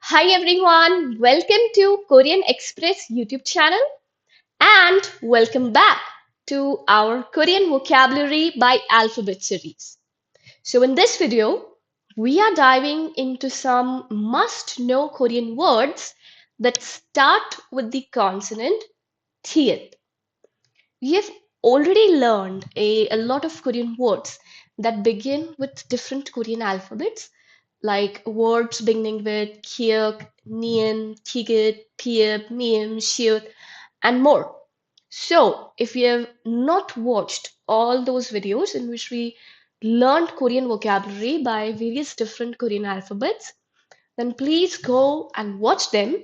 Hi everyone, welcome to Korean Express YouTube channel and welcome back to our Korean vocabulary by alphabet series. So in this video, we are diving into some must-know Korean words that start with the consonant teeth. We have already learned a lot of Korean words that begin with different Korean alphabets, like words beginning with kyuk, nien, tigit, piep, miem, shiut, and more. So, if you have not watched all those videos in which we learned Korean vocabulary by various different Korean alphabets, then please go and watch them.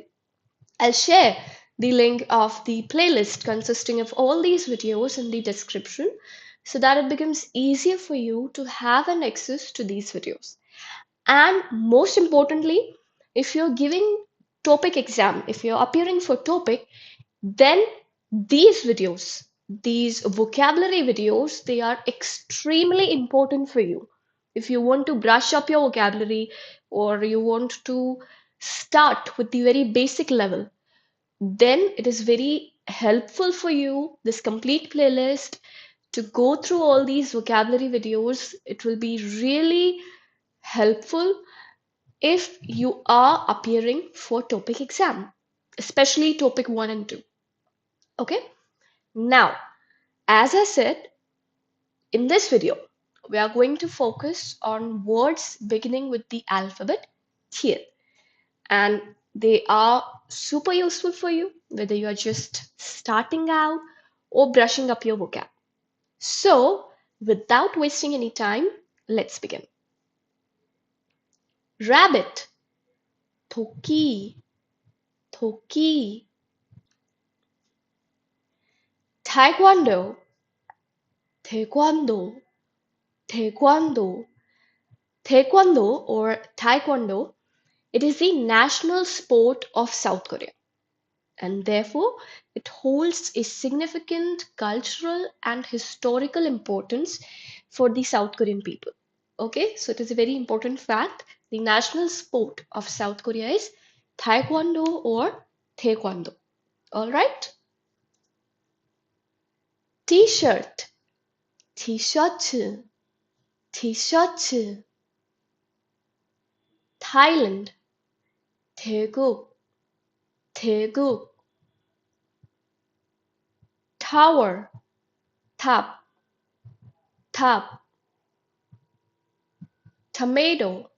I'll share the link of the playlist consisting of all these videos in the description so that it becomes easier for you to have an access to these videos. And most importantly, if you're giving topic exam, if you're appearing for topic, then these videos, these vocabulary videos, they are extremely important for you. If you want to brush up your vocabulary or you want to start with the very basic level, then it is very helpful for you, this complete playlist, to go through all these vocabulary videos. It will be really helpful if you are appearing for topic exam, especially topic 1 and 2. Okay, now as I said, in this video we are going to focus on words beginning with the alphabet T, and they are super useful for you whether you are just starting out or brushing up your vocab. So without wasting any time, let's begin. Rabbit, 토끼, 토끼. Taekwondo, taekwondo, taekwondo. Taekwondo or taekwondo, it is the national sport of South Korea, and therefore it holds a significant cultural and historical importance for the South Korean people. Okay, so it is a very important fact. The national sport of South Korea is taekwondo or taekwondo. All right. T-shirt, t-shirt, t-shirt. Thailand, 태국, 태국. Tower, top, top. Tomato,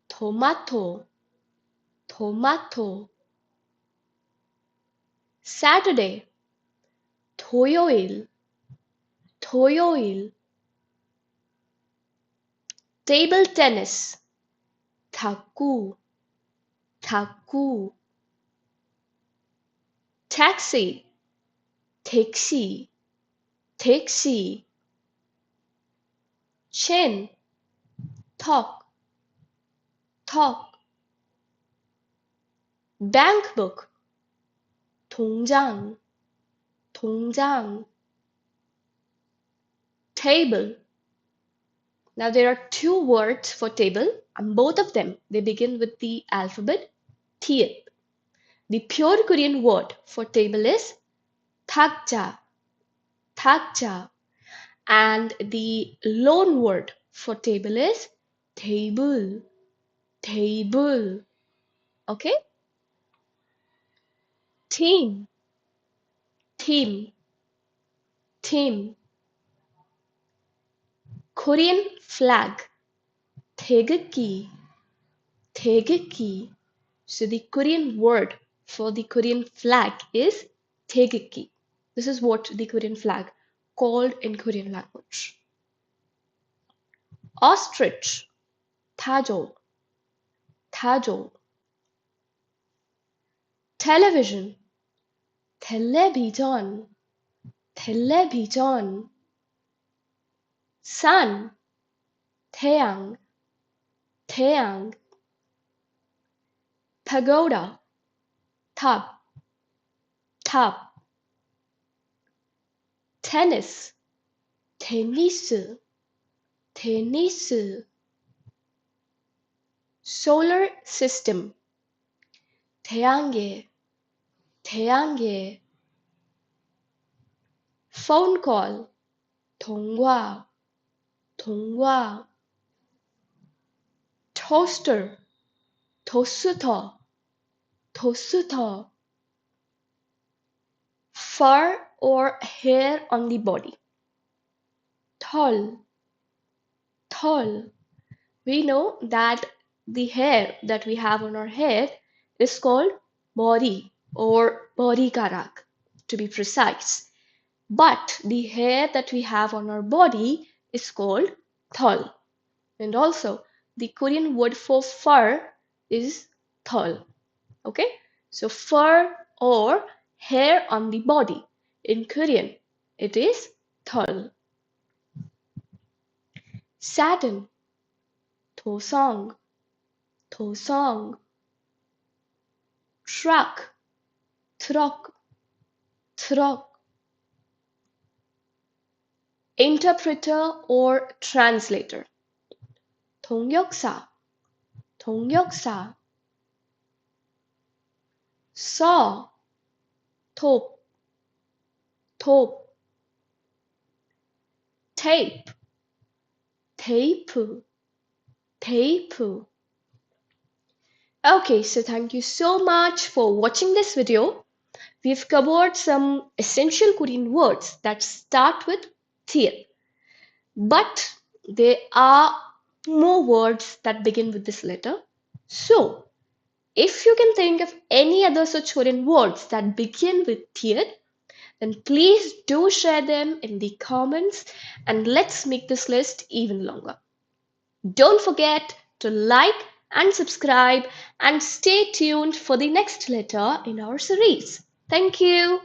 tomato, tomato. Saturday, 토요일, 토요일. Table tennis, 탁구, 탁구. Taxi, 택시, 택시. Chin, 턱, 턱. Bank book, 통장, 통장. Table. Now there are two words for table, and both of them they begin with the alphabet T. The pure Korean word for table is 탁자, 탁자, and the loan word for table is table, table. Okay? Team, team, team. Korean flag, 태극기, 태극기. So the Korean word for the Korean flag is 태극기. This is what the Korean flag called in Korean language. Ostrich, 타조, 타조. Television, 텔레비전, 텔레비전. Sun, 태양, 태양. Pagoda, top, top. Tennis, 테니스, 테니스. Solar system, 태양계, 태양계. Phone call, 통화, 통화. Toaster, 토스터, 토스터. Fur or hair on the body. 털, 털. We know that the hair that we have on our head is called body or 머리카락 to be precise. But the hair that we have on our body is called 털. And also the Korean word for fur is 털. Okay, so fur or hair on the body. In Korean, it is 털. Sadden, 도성, 도성. Truck, truck, truck. Interpreter or translator. 통역사, 통역사. Saw, 톱, 톱. Tape, 테이프, 테이프. Okay, so thank you so much for watching this video. We've covered some essential Korean words that start with th. But there are more words that begin with this letter. So, if you can think of any other such Korean words that begin with th, then please do share them in the comments and let's make this list even longer. Don't forget to like and subscribe and stay tuned for the next letter in our series. Thank you.